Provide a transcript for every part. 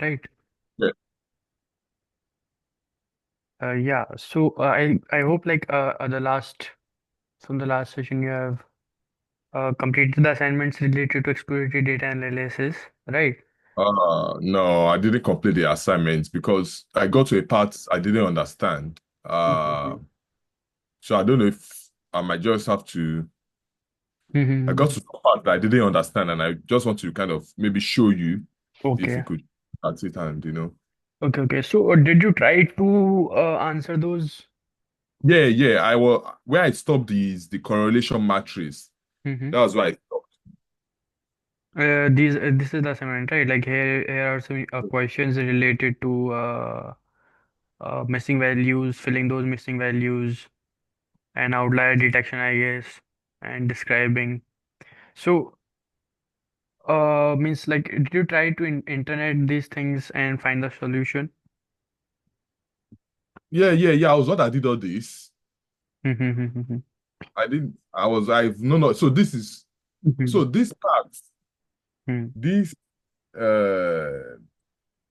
right? Yeah. Yeah. So I hope like the last from the last session you have completed the assignments related to exploratory data analysis, right? No, I didn't complete the assignments because I got to a part I didn't understand. Mhm. So I don't know if I might just have to. I got Mhm. to some part that I didn't understand, and I just want to kind of maybe show you if you Okay. could at it and Okay. Okay. So did you try to answer those? Yeah, yeah. I will where I stopped is the correlation matrix. Mm-hmm. That was why I stopped. This is the assignment, right? Like here are some questions related to missing values, filling those missing values, and outlier detection, I guess, and describing. So, means like, did you try to internet these things and find the solution? Yeah, yeah, yeah. I was what I did all this. Mm-hmm. I didn't. I was. I've no, no. So this is. So this part, this uh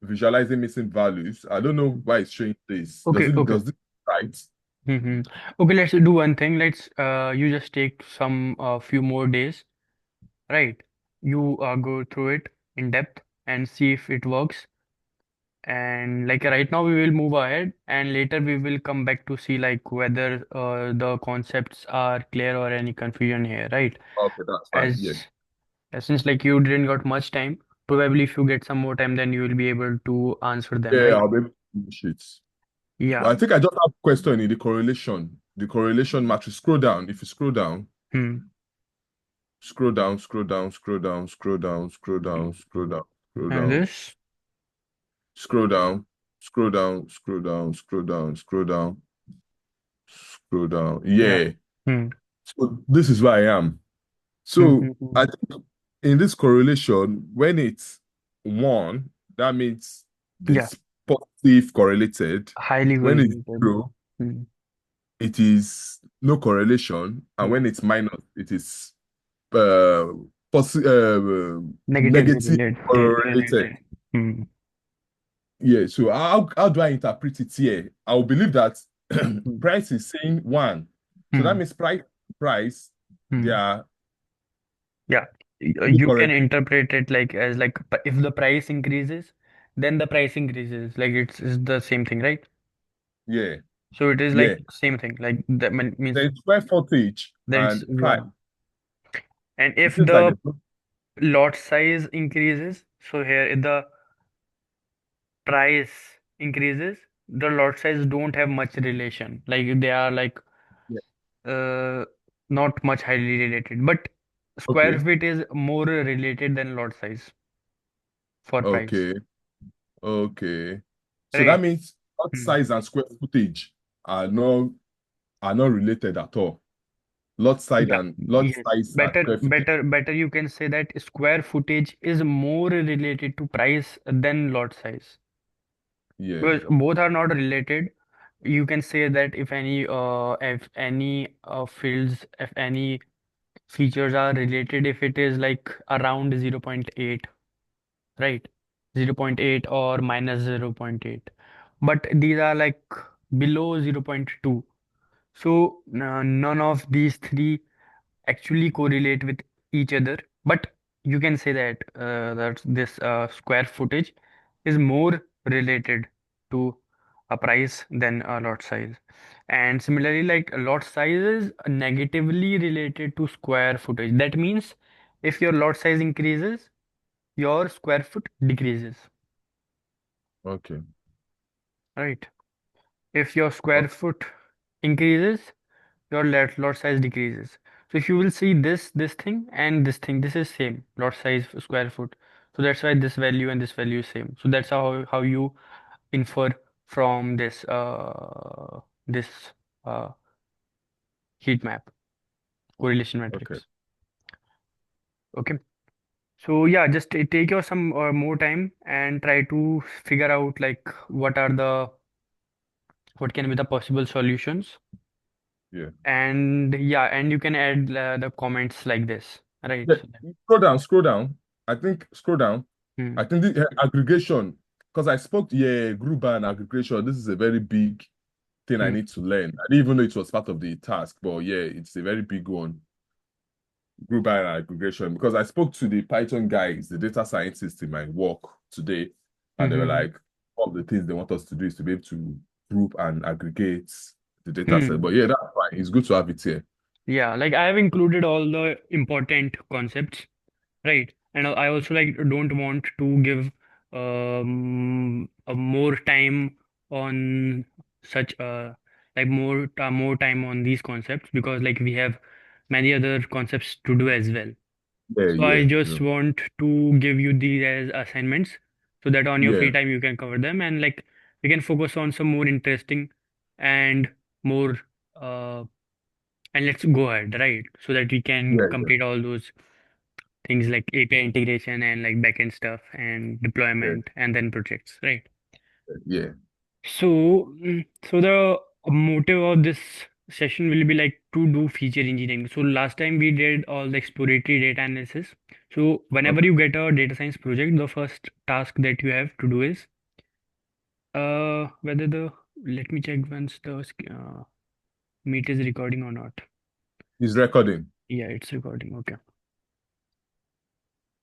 visualizing missing values. I don't know why it's showing this. Does Okay, it? okay. Does this right? Mm-hmm. Okay, let's do one thing. Let's you just take some few more days, right? You go through it in depth and see if it works. And like right now we will move ahead and later we will come back to see like whether the concepts are clear or any confusion here, right? Okay, that's fine. Yeah, As, as since like you didn't got much time, probably if you get some more time then you will be able to answer them, yeah. right? I'll be able to finish it. Yeah. But I think I just have a question in the correlation matrix. Scroll down. If you scroll down, Hmm. scroll down, scroll down, scroll down, scroll down, scroll down, scroll down, scroll And down, this? scroll down, scroll down, scroll down, scroll down, scroll down, scroll down. Yeah. Yeah. Hmm. So this is where I am. Hmm. So Hmm. Hmm. I think in this correlation, when it's one, that means Yeah. it's positive correlated. Highly When it's correlated. zero, Hmm. it is no correlation. And Hmm. when it's minus, it is uh, Negatively negative related. correlated. Related. Hmm. Yeah. So how do I interpret it here? I will believe that Hmm. price is saying one. So that Hmm. means price, they Hmm. are Yeah, you can correct. interpret it like as like if the price increases, then the price increases. Like it's the same thing, right? Yeah. So it is Yeah. like same thing. Like that means There's square footage then it's and price. yeah. And It if seems like the there's no, lot size increases, so here if the price increases, the lot size don't have much relation. Like they are like yeah. uh not much highly related. But square Okay. feet is more related than lot size for price, Okay. Okay. So that right? means lot Hmm. size and square footage are not related at all. Lot size Yeah, and lot yes. size and Better, square footage. better, better. You can say that square footage is more related to price than lot size Yeah. because both are not related. You can say that if any fields, if any features are related, if it is like around 0.8, right? 0.8 or minus 0.8. But these are like below 0.2. So none of these three actually correlate with each other, but you can say that this square footage is more related to a price than a lot size. And similarly, like lot size is negatively related to square footage. That means if your lot size increases, your square foot decreases, Okay. right? If your Oh, square foot increases, your lot size decreases. So if you will see this thing and this thing, this is same lot size square foot. So that's why this value and this value is same. So that's how you infer from this uh, heat map correlation okay. matrix. Okay. So yeah, just take your some more time and try to figure out like what can be the possible solutions. Yeah. And yeah, and you can add the comments like this, right? Yeah. Scroll down, scroll down. I think scroll down. Hmm. I think the aggregation. because I spoke, yeah, group and aggregation. This is a very big thing I Hmm. need to learn. I didn't even know it was part of the task, but yeah, it's a very big one. Group and aggregation. Because I spoke to the Python guys, the data scientists in my work today, and they were Hmm. like, one of the things they want us to do is to be able to group and aggregate the data set. Hmm. But yeah, that's fine. It's good to have it here. Yeah, like I have included all the important concepts, right? And I also like don't want to give a more time on such like more time on these concepts because like we have many other concepts to do as well. Yeah, So I yeah, just no, want to give you these as assignments so that on your free yeah, time you can cover them and like we can focus on some more interesting and more uh and let's go ahead, right? So that we can yeah, yeah, complete all those things like API integration and like backend stuff and yeah, deployment and then projects, right? yeah. So the motive of this session will be like to do feature engineering. So last time we did all the exploratory data analysis. So whenever Okay. you get a data science project, the first task that you have to do is whether the let me check once the meet is recording or not. It's recording. Yeah, it's recording. Okay.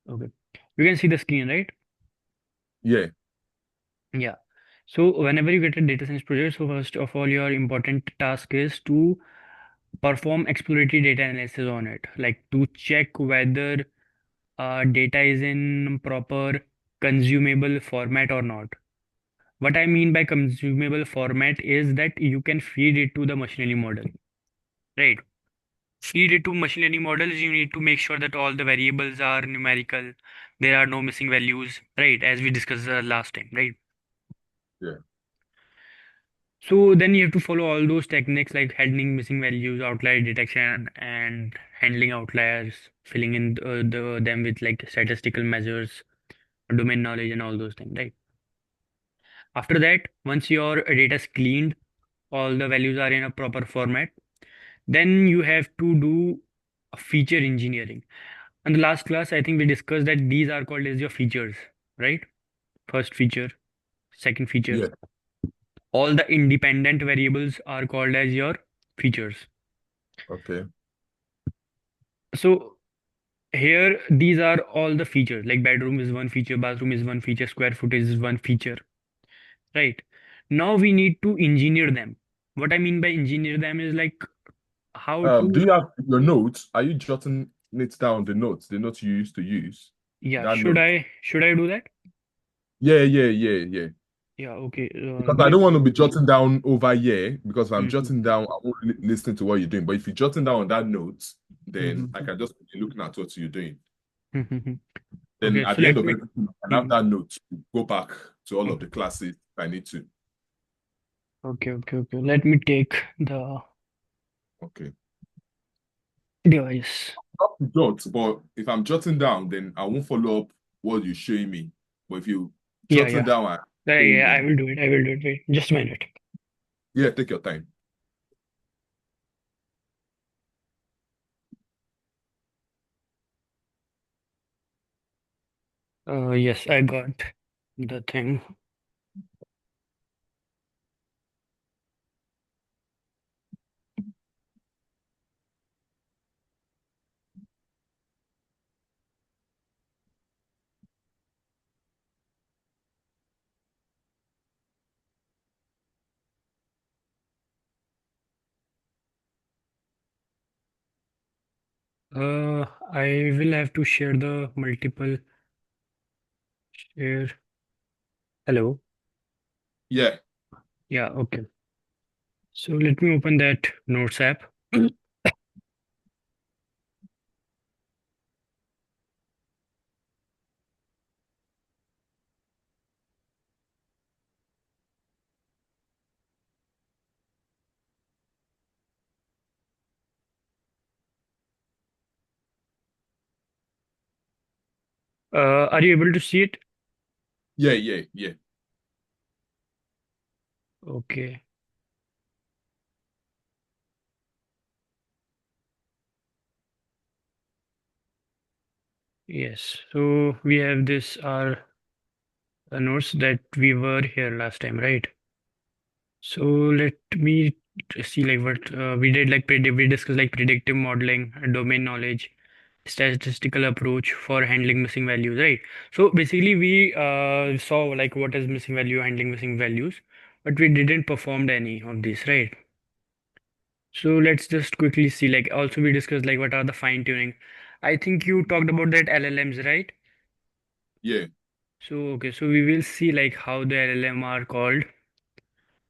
Okay. You can see the screen, right? Yeah. Yeah. So whenever you get a data science project, so first of all, your important task is to perform exploratory data analysis on it, like to check whether data is in proper consumable format or not. What I mean by consumable format is that you can feed it to the machine learning model, right? Feed it to machine learning models, you need to make sure that all the variables are numerical, there are no missing values, right? As we discussed last time, right? Yeah. So then you have to follow all those techniques like handling missing values, outlier detection, and handling outliers, filling in them with like statistical measures, domain knowledge, and all those things, right? After that, once your data is cleaned, all the values are in a proper format, then you have to do a feature engineering. In the last class, I think we discussed that these are called as your features, right? First feature, second feature. Yeah. All the independent variables are called as your features. Okay. So here, these are all the features. Like bedroom is one feature, bathroom is one feature, square footage is one feature, right? Now we need to engineer them. What I mean by engineer them is like how Do to, you have your notes? Are you jotting it down, the notes you used to use? yeah, That note. should I do that? Yeah, yeah, yeah, yeah. Yeah, okay. Because Give I me. don't want to be jotting down over here because if I'm Mhm, jotting down, I won't listen to what you're doing. But if you're jotting down on that note, then I mhm, can just be looking at what you're doing. mhm. Then Okay, at so the end let of me. everything, I can have Mhm. that note to go back to all of Okay, the classes if I need to. okay. Let me take the Okay. device. Not to jot, but if I'm jotting down, then I won't follow up what you're showing me. But if you jotting Yeah. down and saying, Yeah, I then will do it. I will do it. Wait, just a minute. yeah, take your time. Yes, I got the thing. I will have to share the multiple share. Hello. Yeah, Yeah, okay. So let me open that Notes app. Are you able to see it? yeah, yeah, yeah. Okay. Yes. So we have this our notes that we were here last time, right? So let me see like what we did like we discussed like predictive modeling, domain knowledge, statistical approach for handling missing values, right? So basically we saw like what is missing value, handling missing values, but we didn't perform any of these, right? So let's just quickly see like also we discussed like what are the fine tuning. I think you talked about that LLMs, right? Yeah, So okay, so we will see like how the LLM are called.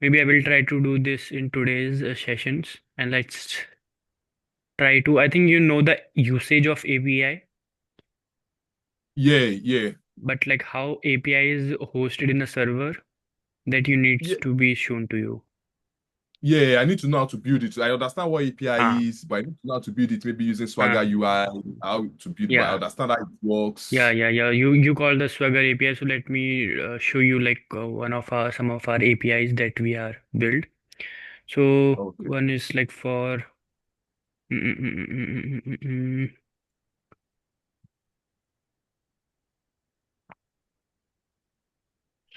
Maybe I will try to do this in today's sessions and let's try to. I think you know the usage of API, yeah, yeah, but like how API is hosted in a server that you needs yeah, to be shown to you. yeah. I need to know how to build it. I understand what API Ah, is, but I need to know how to build it. Maybe using ah, Swagger UI, how to build it. But I yeah, understand how it yeah, works. yeah, yeah. You call the Swagger API, so let me show you like one of our some of our APIs that we are built. So Okay. one is like for mm, mm, mm, mm, mm, mm, mm, mm.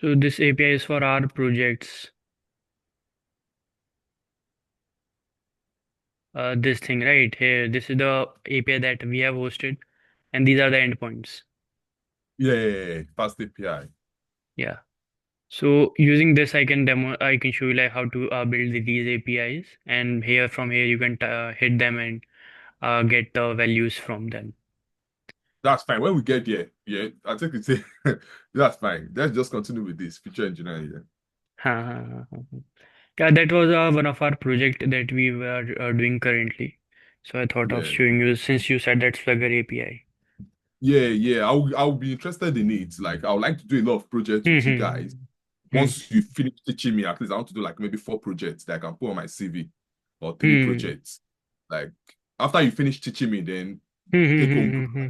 So this API is for our projects. This thing right here. This is the API that we have hosted, and these are the endpoints. Yeah, yeah, yeah. Fast API. Yeah. So using this, I can demo. I can show you like how to build these APIs, and here from here you can hit them and get the values from them. That's fine. When we get there, yeah, I think it's that's fine. Let's just continue with this feature engineering. Yeah. Ha, ha, ha, ha, ha. Yeah, that was one of our project that we were doing currently. So I thought of Yeah. showing you since you said that's Swagger API. Yeah, yeah. I'll be interested in it. Like I would like to do a lot of projects Hmm, with you hmm, guys. hmm, Once you finish teaching me, at least I want to do like maybe 4 projects that I can put on my CV or three hmm, projects. Like after you finish teaching me, then hmm, hmm, take hmm, home hmm, group. hmm.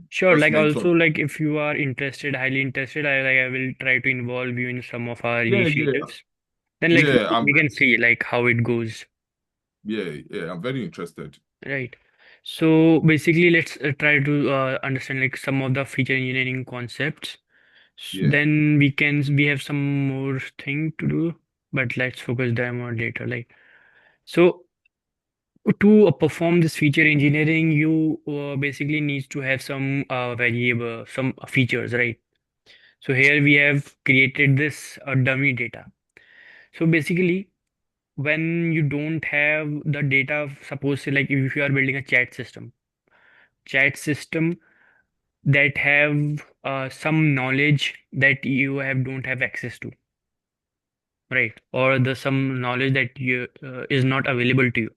Sure, Just like mentor. also like if you are interested, highly interested, I will try to involve you in some of our Yeah, yeah, initiatives. Then like yeah. we can see like how it goes, Yeah, yeah. I'm very interested. right? So basically, let's try to understand like some of the feature engineering concepts. Yeah, Then we have some more thing to do, but let's focus them on later. Like so, to perform this feature engineering, you basically needs to have some variable, some features, right? So here we have created this dummy data. So basically, when you don't have the data, suppose say like if you are building a chat system that have some knowledge that you have don't have access to, right? Or the some knowledge that you is not available to you,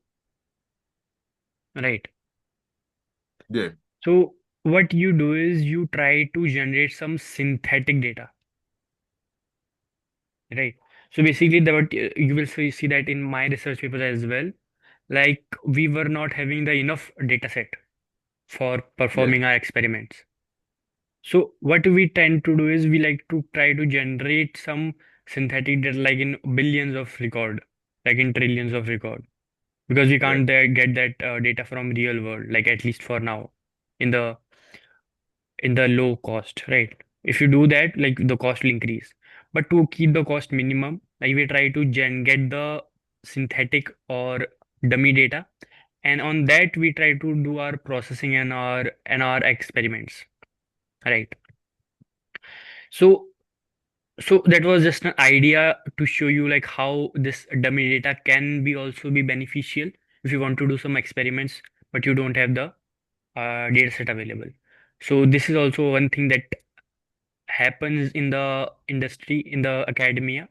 right? yeah, So what you do is you try to generate some synthetic data, right? So basically, the what you will see that in my research paper as well. Like we were not having the enough data set for yeah, performing our experiments. So what we tend to do is we like to try to generate some synthetic data like in billions of record, like in trillions of record, because we yeah, can't get that data from real world, like at least for now, in the low cost, right? If you do that, like the cost will increase. But to keep the cost minimum, like we try to get the synthetic or dummy data, and on that we try to do our processing and our experiments, right? So so that was just an idea to show you like how this dummy data can be also be beneficial if you want to do some experiments, but you don't have the data set available. So this is also one thing that happens in the industry, in the academia,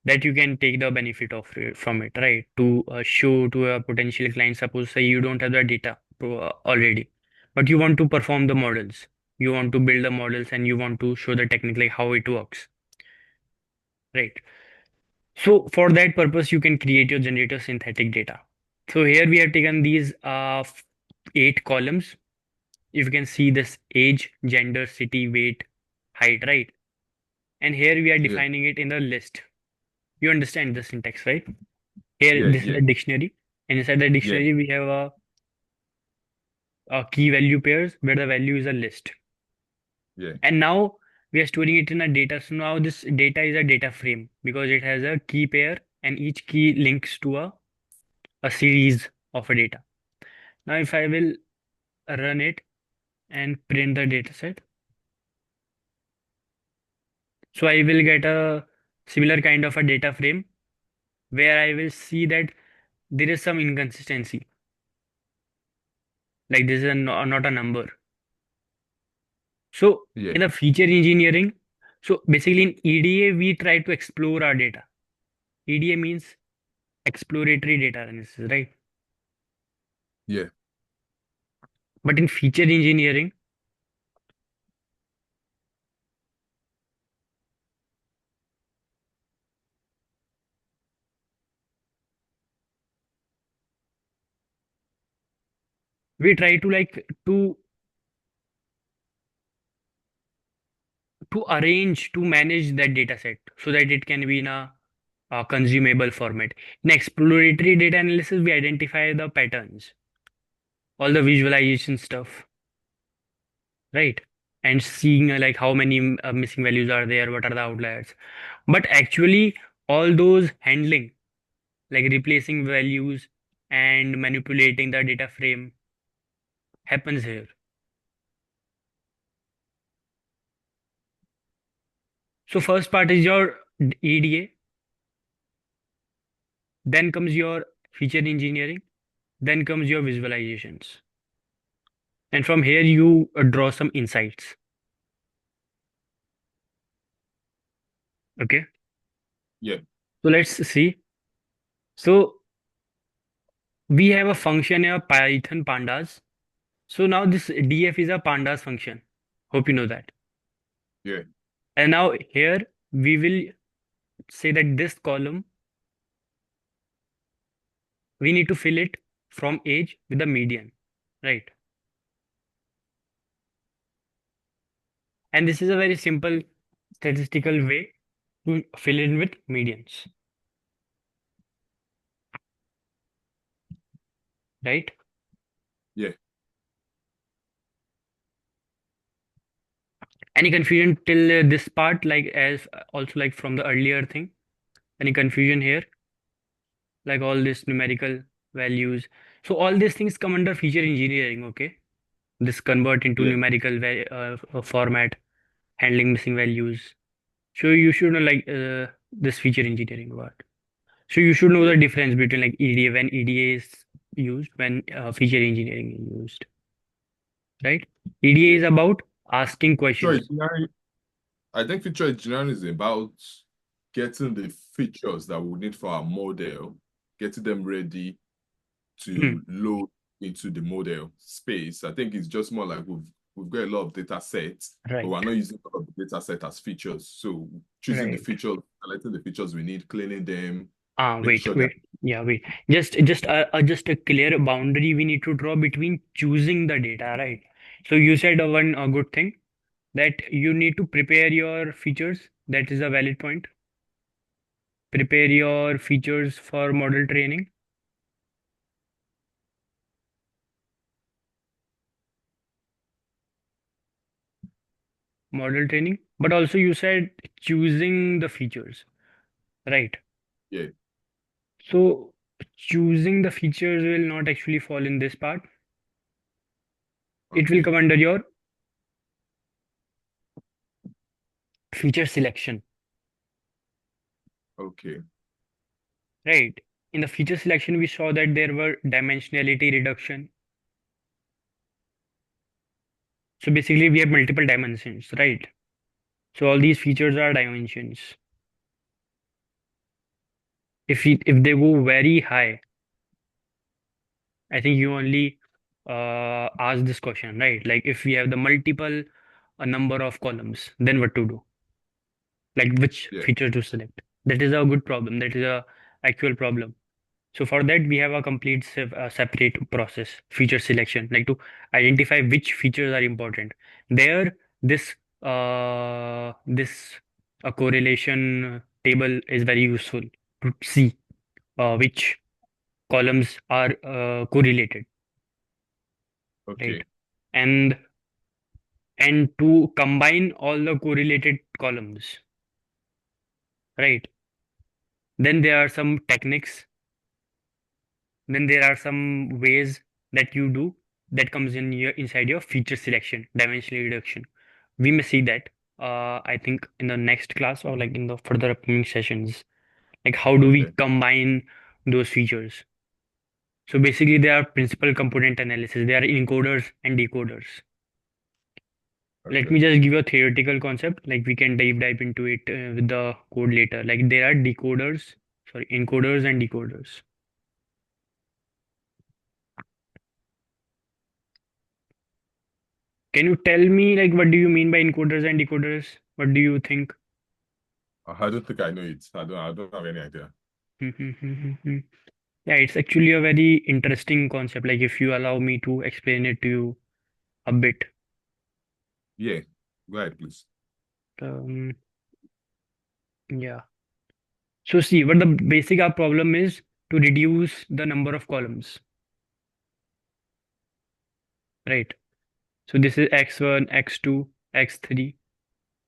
that you can take the benefit of from it, right? To show to a potential client, suppose say you don't have the data already, but you want to perform the models, you want to build the models, and you want to show the technically how it works, right? So for that purpose, you can create your generator synthetic data. So here we have taken these 8 columns. You can see this age, gender, city, weight, height, right? And here we are yeah, defining it in the list. You understand the syntax, right? Here, yeah, this is yeah, a dictionary, and inside the yeah, dictionary we have a key value pairs where the value is a list. yeah, And now, We are storing it in a data. So now this data is a data frame because it has a key pair and each key links to a series of a data. Now if I will run it and print the data set, so I will get a similar kind of a data frame where I will see that there is some inconsistency, like this is not a number. So Yeah. in the feature engineering, so basically in EDA, we try to explore our data. EDA means exploratory data analysis, right? Yeah. But in feature engineering, we try to like to arrange to manage that data set so that it can be in a consumable format. In exploratory data analysis, we identify the patterns, all the visualization stuff, right? And seeing like how many missing values are there, what are the outliers. But actually, all those handling, like replacing values and manipulating the data frame, happens here. So first part is your EDA, then comes your feature engineering, then comes your visualizations. And from here you draw some insights. Okay. Yeah. So let's see. So we have a function here, Python pandas. So now this df is a pandas function. Hope you know that. Yeah. And now here we will say that this column, we need to fill it from age with the median, right? And this is a very simple statistical way to fill in with medians, right? Yeah. Any confusion till this part, like as also like from the earlier thing? Any confusion here? Like all this numerical values. So all these things come under feature engineering, okay? This convert into Yeah. numerical format, handling missing values. So you should know like this feature engineering part. So you should know Yeah. the difference between like EDA when EDA is used, when feature engineering is used, right? EDA Yeah. is about asking Feature questions. engineering, I think feature engineering is about getting the features that we need for our model, getting them ready Hmm, to load into the model space. I think it's just more like we've got a lot of data sets, but right, we're not using a lot of the data set as features. So choosing the right. features, selecting the features we need, cleaning them, making Wait, sure that wait. Yeah, wait. Just a clear boundary we need to draw between choosing the data, right? So you said one good thing that you need to prepare your features. That is a valid point. Prepare your features for model training, but also you said choosing the features, right? yeah, So choosing the features will not actually fall in this part. It will okay, come under your feature selection, okay, right? In the feature selection, we saw that there were dimensionality reduction. So basically, we have multiple dimensions, right? So all these features are dimensions. If they go very high, I think you only ask this question, right? Like if we have the multiple a number of columns, then what to do? Like which yeah, feature to select? That is a good problem. That is a actual problem. So for that, we have a complete separate process, feature selection, like to identify which features are important. There, this this a correlation table is very useful to see which columns are correlated, right? okay, And and to combine all the correlated columns, right? Then there are some techniques, then there are some ways that you do that comes in your inside your feature selection, dimensional reduction. We may see that I think in the next class or like in the further upcoming sessions. Like how do we Okay. combine those features? So basically, they are principal component analysis. They are encoders and decoders. Let Okay. me just give you a theoretical concept. Like we can dive into it with the code later. Like there are decoders, sorry, encoders and decoders. Can you tell me like what do you mean by encoders and decoders? What do you think? I don't think I know it. I don't have any idea. Yeah, it's actually a very interesting concept. Like if you allow me to explain it to you a bit. Yeah. Go ahead, please. Um, yeah. So see, what the basic our problem is to reduce the number of columns, right? So this is x1, x2, x3,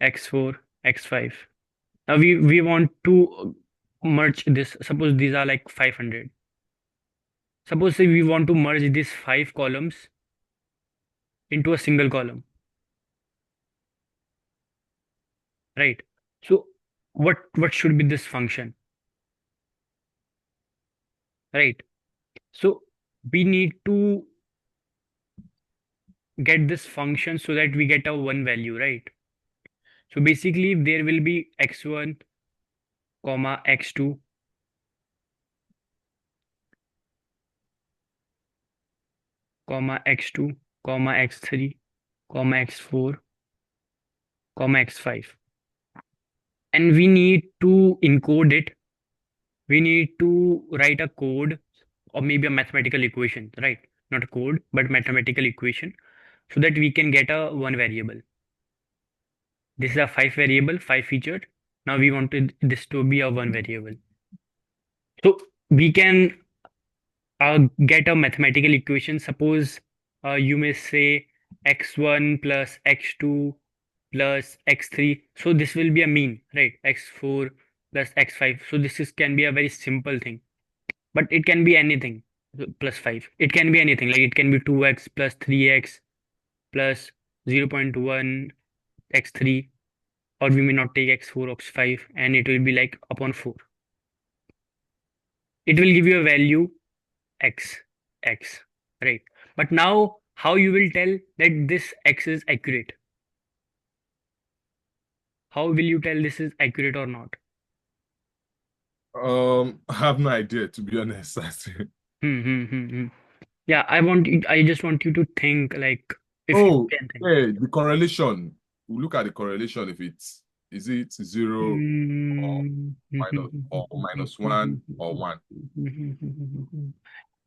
x4, x5. Now we want to merge this. Suppose these are like 500. Suppose say we want to merge these five columns into a single column, right? So what should be this function, right? So we need to get this function so that we get a one value, right? So basically there will be x1, comma x2, comma x2, comma x3, comma x4, comma x5. And we need to encode it. We need to write a code or maybe a mathematical equation, right? Not a code, but mathematical equation so that we can get a one variable. This is a five variable, five featured. Now we wanted this to be a one variable. So we can get a mathematical equation. Suppose you may say x1 plus x2 plus x3. So this will be a mean, right? x4 plus x5. So this is can be a very simple thing, but it can be anything plus 5. It can be anything like it can be 2x plus 3x plus 0.1 x3, or we may not take x4 or x5 and it will be like upon 4. It will give you a value x, x, right? But now how you will tell that this x is accurate? How will you tell this is accurate or not? I have no idea, to be honest. Hmm. Yeah, I just want you to think like if you Oh, can think. yeah, the correlation. We look at the correlation if it's is it zero or Mm. minus one or one.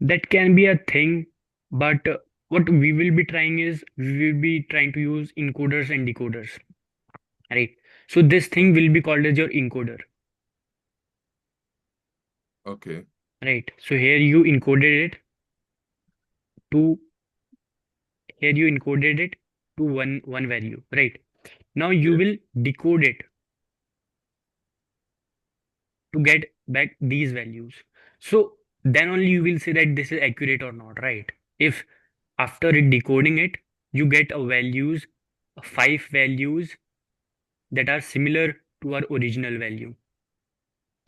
That can be a thing, but what we will be trying is we will be trying to use encoders and decoders, right? So this thing will be called as your encoder, Okay. right? So to here you encoded it to one value, right? Now you Yeah. will decode it to get back these values. So then only you will say that this is accurate or not, right? If after it decoding it, you get a values, five values that are similar to our original value.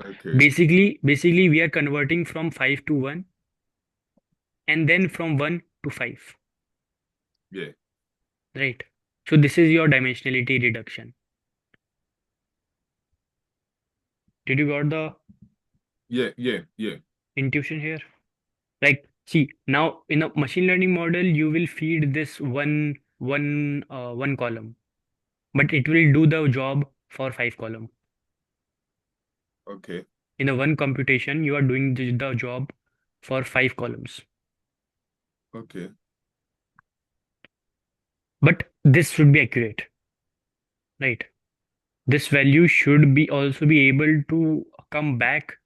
Okay. Basically, we are converting from 5 to 1 and then from 1 to 5, Yeah. right? So this is your dimensionality reduction. Did you got the Yeah. Yeah. Yeah. intuition here? Like, see, now in a machine learning model, you will feed this one column, but it will do the job for five column. Okay. In a one computation, you are doing the job for five columns. Okay. But this should be accurate, right? This value should be also be able to come back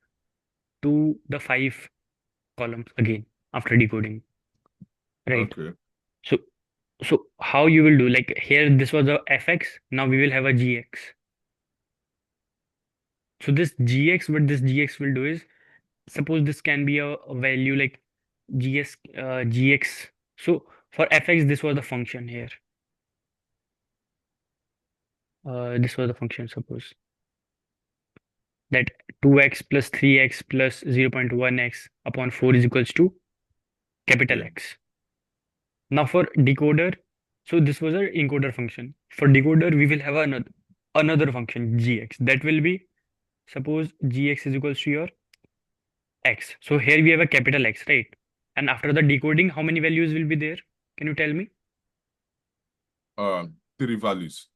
to the five columns again after decoding, right? Okay. So So how you will do, like here this was a fx, now we will have a gx. So this gx, what this gx will do is, suppose this can be a value like gx. So for fx this was the function here. This was the function, suppose that 2x plus 3x plus 0.1x upon 4 is equals to capital Yeah. X. Now for decoder, so this was our encoder function. For decoder, we will have another function gx, that will be, suppose gx is equals to your x. So here we have a capital X, right? And after the decoding, how many values will be there? Can you tell me? Three values.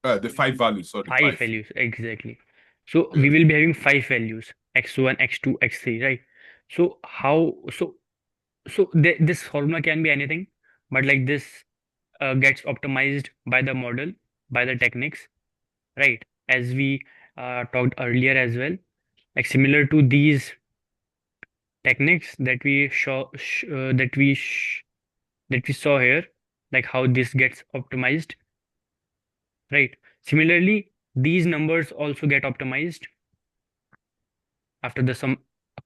The five values, sorry, Five five. values, exactly. So we Yeah. will be having five values, x1, x2, x3, right? So this formula can be anything, but like this gets optimized by the model, by the techniques, right? As we talked earlier as well, like similar to these techniques that we show that we saw here, like how this gets optimized, right? Similarly, these numbers also get optimized after the some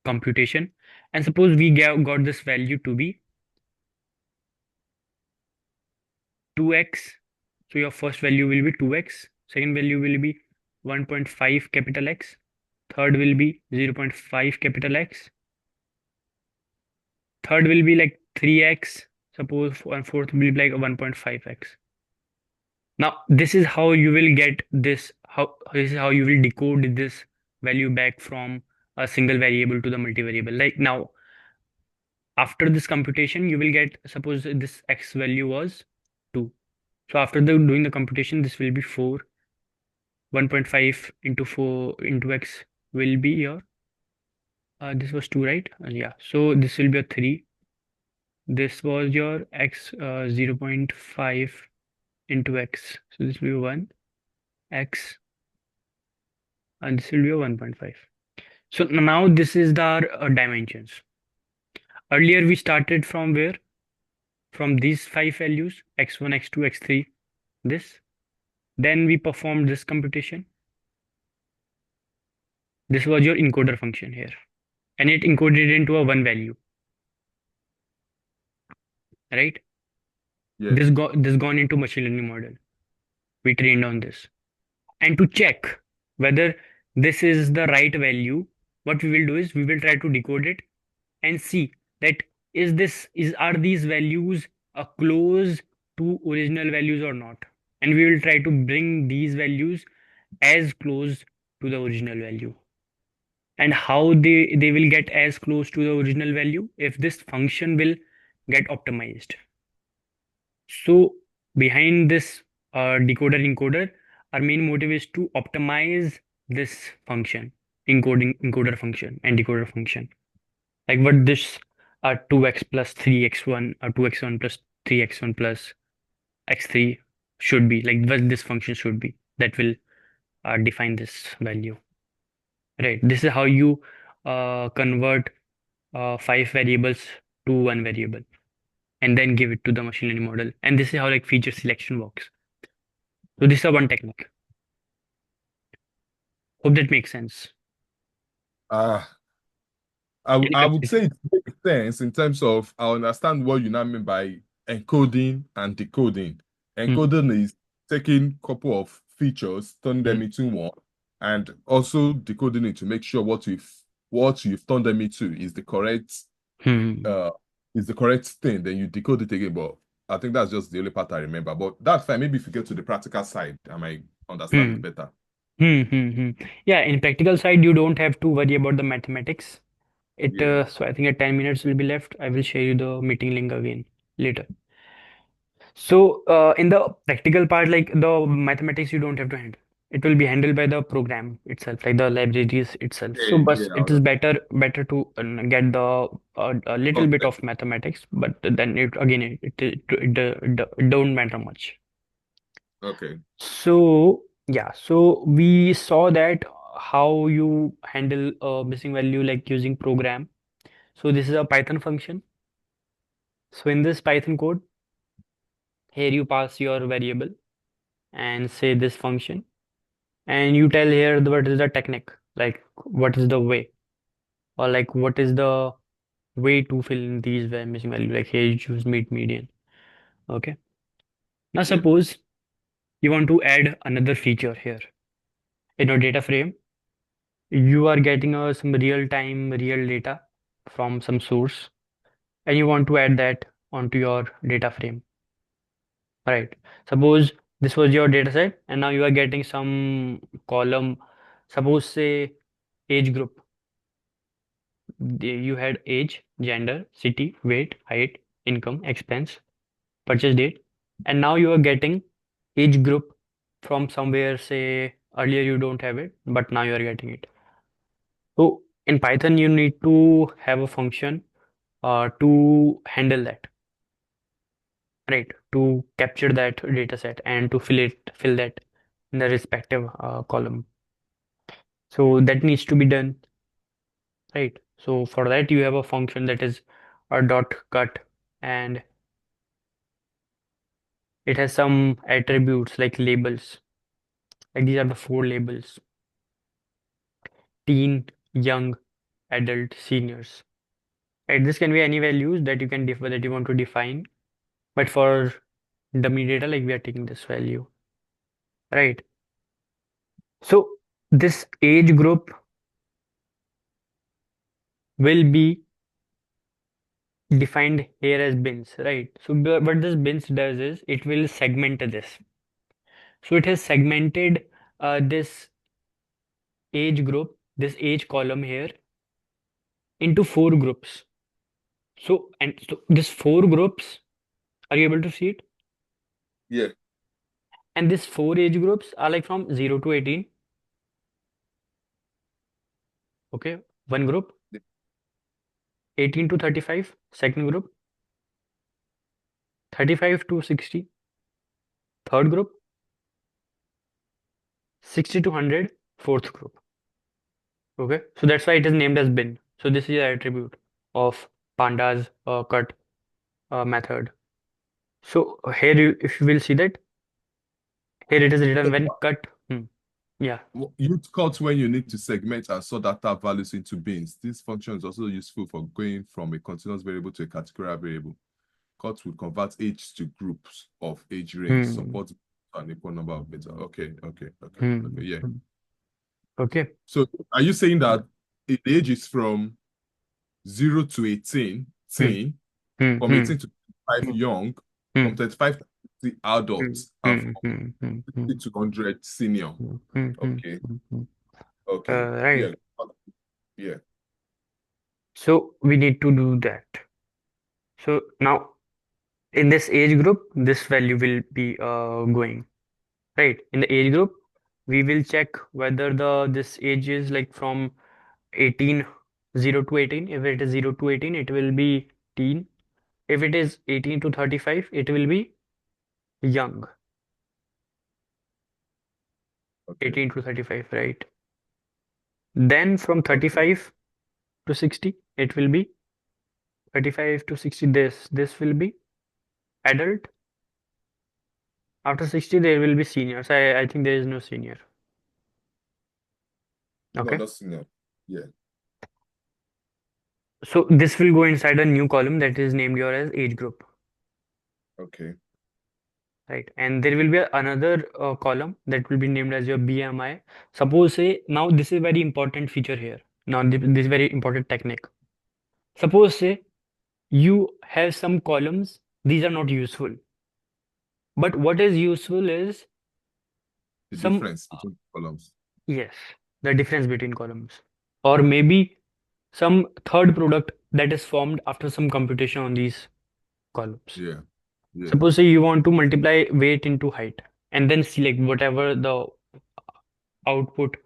computation. And suppose we got this value to be 2x. So your first value will be 2x, second value will be 1.5 capital X, third will be 0.5 capital X, third will be like 3x, suppose, and fourth will be like 1.5x. Now this is how you will get this, how this is how you will decode this value back from a single variable to the multivariable. Like now after this computation, you will get, suppose this x value was 2. So after doing the computation, this will be 4. 1.5 into 4 into x will be your, this was 2, right? Yeah. So this will be a 3. This was your x, 0.5 into x. So this will be 1 x, and this will be a 1.5. So now this is the dimensions. Earlier we started from where? From these five values, x1, x2, x3, this. Then we performed this computation. This was your encoder function here. And it encoded into a one value, right? Yeah. This gone into machine learning model. We trained on this. And to check whether this is the right value, what we will do is we will try to decode it and see that is are these values close to original values or not. And we will try to bring these values as close to the original value. And how they will get as close to the original value if this function will get optimized. So behind this decoder encoder, our main motive is to optimize this function, encoder function and decoder function. Like what this 2x plus 3x1 or 2x1 plus 3x1 plus x3 should be, like what this function should be, that will define this value. Right. This is how you convert five variables to one variable and then give it to the machine learning model. And this is how like feature selection works. So this is one technique. Hope that makes sense. Uh, Can you I would continue? say it makes sense in terms of I understand what you now mean by encoding and decoding. Hmm, Encoding is taking a couple of features, turning hmm, them into one, and also decoding it to make sure what you've turned them into hmm, uh is the correct thing. Then you decode it again. But I think that's just the only part I remember. But that's fine. Maybe if you get to the practical side, I might understand hmm, it better. hmm. Yeah, in practical side, you don't have to worry about the mathematics. Yeah. So I think at 10 minutes will be left. I will share you the meeting link again later. So in the practical part, like the mathematics, you don't have to handle. It will be handled by the program itself, like the libraries itself. So, Yeah, but yeah, I it is understand. better to get the a little bit Okay. of mathematics, but then it again it don't matter much. Okay. So yeah, so we saw that how you handle a missing value like using program. So this is a Python function. So in this Python code, Here you pass your variable and say this function, and you tell here what is the technique, like what is the way, or like what is the way to fill in these missing value. Like here you choose mid median. Okay. Now Yeah. suppose you want to add another feature here in your data frame. You are getting some real time real data from some source, and you want to add that onto your data frame. Right. Suppose this was your data set, and now you are getting some column. Suppose say age group. You had age, gender, city, weight, height, income, expense, purchase date, and now you are getting age group from somewhere. Say earlier you don't have it, but now you are getting it. So in Python, you need to have a function to handle that, right? To capture that data set and to fill that in the respective column. So that needs to be done, right? So for that you have a function that is a dot cut, and it has some attributes like labels. Like these are the four labels: teen, young, adult, seniors. Right? This can be any values that you can that you want to define. But for dummy data, like we are taking this value, right? So this age group will be defined here as bins, right? So what this bins does is it will segment this. So it has segmented this age group, this age column here into four groups. So this four groups, are you able to see it? Yeah. And these four age groups are like from 0 to 18. Okay, one group, 18 to 35, second group, 35 to 60, third group, 60 to 100, fourth group. Okay, so that's why it is named as bin. So this is the attribute of pandas cut method. So here you, if you will see that, here it is written when cut. Yeah. Use cut when you need to segment and sort data values into bins. This function is also useful for going from a continuous variable to a categorical variable. Cut will convert age to groups of age range, Hmm. support an equal number of beta. Okay, Hmm. yeah. Okay. So are you saying that if the age is from 0 to 18, Hmm. teen, Hmm. from Hmm. 18 to 25, Hmm. young, from Hmm. 35 to 50, Hmm. adults, and Hmm. from Hmm. Hmm. Hmm. 50 to 100, senior? Hmm. Hmm. Hmm. Okay, Hmm. Hmm. okay, yeah, Right. yeah, So we need to do that. So now in this age group, this value will be going. Right. In the age group, we will check whether the this age is like from 18, 0 to 18. If it is 0 to 18, it will be teen. If it is 18 to 35, it will be young. okay, 18 to 35, right? Then from okay. 35 to 60, it will be 35 to 60. This will be adult. After 60, there will be seniors. I think there is no senior. No, Okay. not senior. Yeah, So this will go inside a new column that is named your as age group. okay, Right, and there will be another column that will be named as your BMI. Suppose say now this is very important feature here. Now this is very important technique. Suppose say you have some columns, these are not useful. But what is useful is the some, difference between columns. yes, the difference between columns. Or maybe some third product that is formed after some computation on these columns. Yeah, yeah, Suppose say you want to multiply weight into height and then select whatever the output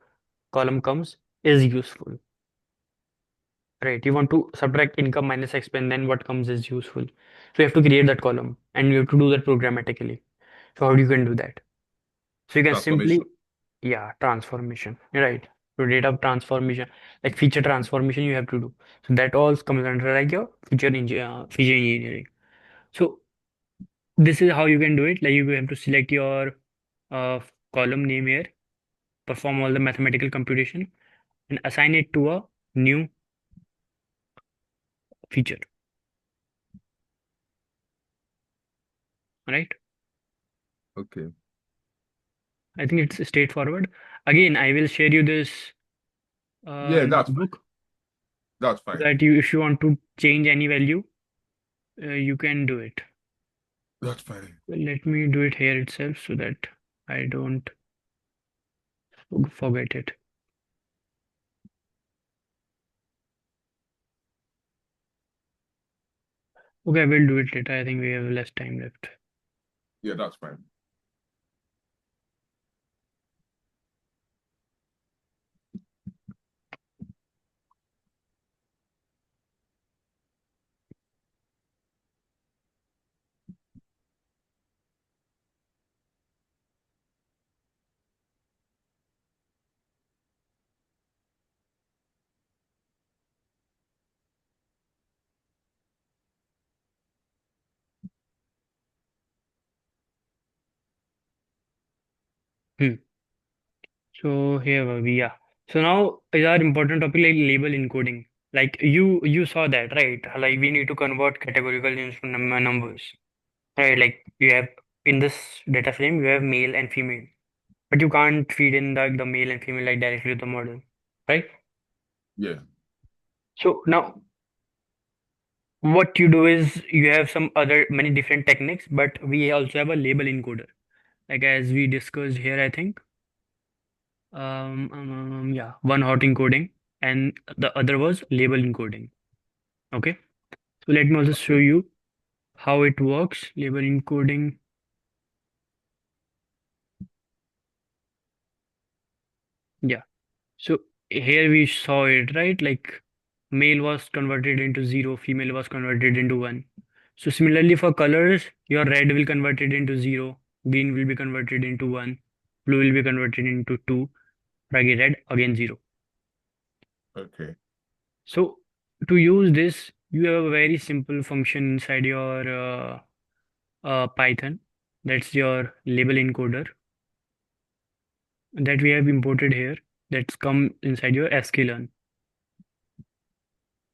column comes is useful. Right, you want to subtract income minus expense, then what comes is useful. So you have to create that column and you have to do that programmatically. So how you can do that? So you can transformation. simply, yeah, transformation, right? So data transformation, like feature transformation you have to do. So that all comes under like your feature engineering. So this is how you can do it. Like you have to select your uh, column name here, perform all the mathematical computation, and assign it to a new feature. Right? Okay. I think it's straightforward. Again, I will share you this Yeah, that's fine. notebook That's so fine. that you, if you want to change any value, you can do it. That's fine. Well, let me do it here itself so that I don't forget it. Okay, I will do it later. I think we have less time left. Yeah, that's fine. Hmm. So here we are. So now is our important topic like label encoding. Like you saw that, right? Like we need to convert categorical names to numbers. Right? Like you have in this data frame you have male and female. But you can't feed in the male and female like directly to the model. Right? Yeah. So now what you do is you have some other many different techniques, but we also have a label encoder. Like as we discussed here, I think. Yeah, one hot encoding and the other was label encoding. Okay, so let me also show Okay. you how it works. Label encoding. Yeah, so here we saw it, right? Like male was converted into 0, female was converted into 1. So similarly for colors, your red will convert it into 0, green will be converted into 1, blue will be converted into 2, again red, again 0. Okay. So to use this, you have a very simple function inside your Python. That's your label encoder that we have imported here. That's come inside your sklearn.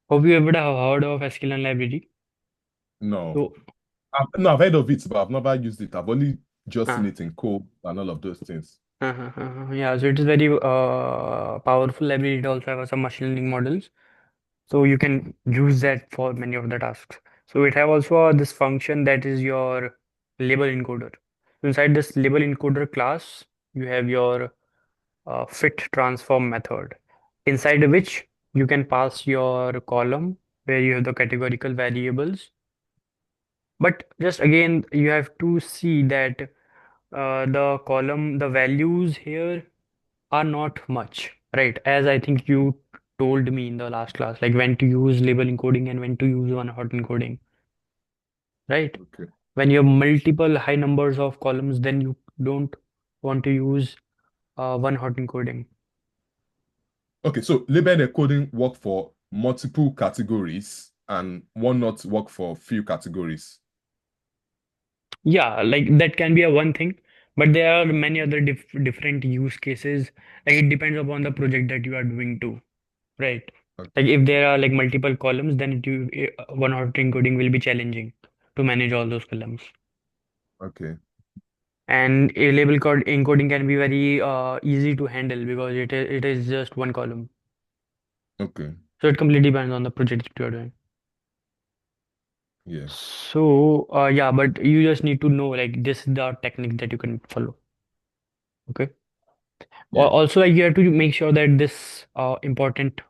Hope you ever have heard of sklearn library. No. So, No, I've heard of it, but I've never used it. I've only just seen uh, it in code and all of those things. yeah, so it is very powerful library. It also has some machine learning models. So you can use that for many of the tasks. So it have also this function that is your label encoder. So inside this label encoder class, you have your fit transform method, inside which you can pass your column where you have the categorical variables. But just again, you have to see that the column, the values here are not much, right? As I think you told me in the last class, like when to use label encoding and when to use one hot encoding, right? Okay. When you have multiple high numbers of columns, then you don't want to use one hot encoding. Okay, so label encoding work for multiple categories and one not work for few categories. Yeah, like that can be a one thing, but there are many other different use cases. Like it depends upon the project that you are doing too, right? Okay. Like if there are like multiple columns, then one hot encoding will be challenging to manage all those columns. Okay. And a label code encoding can be very easy to handle because it is just one column. Okay. So it completely depends on the project that you are doing. Yeah. So yeah, but you just need to know like this is the technique that you can follow. Okay. Yeah. Also, like you have to make sure that this important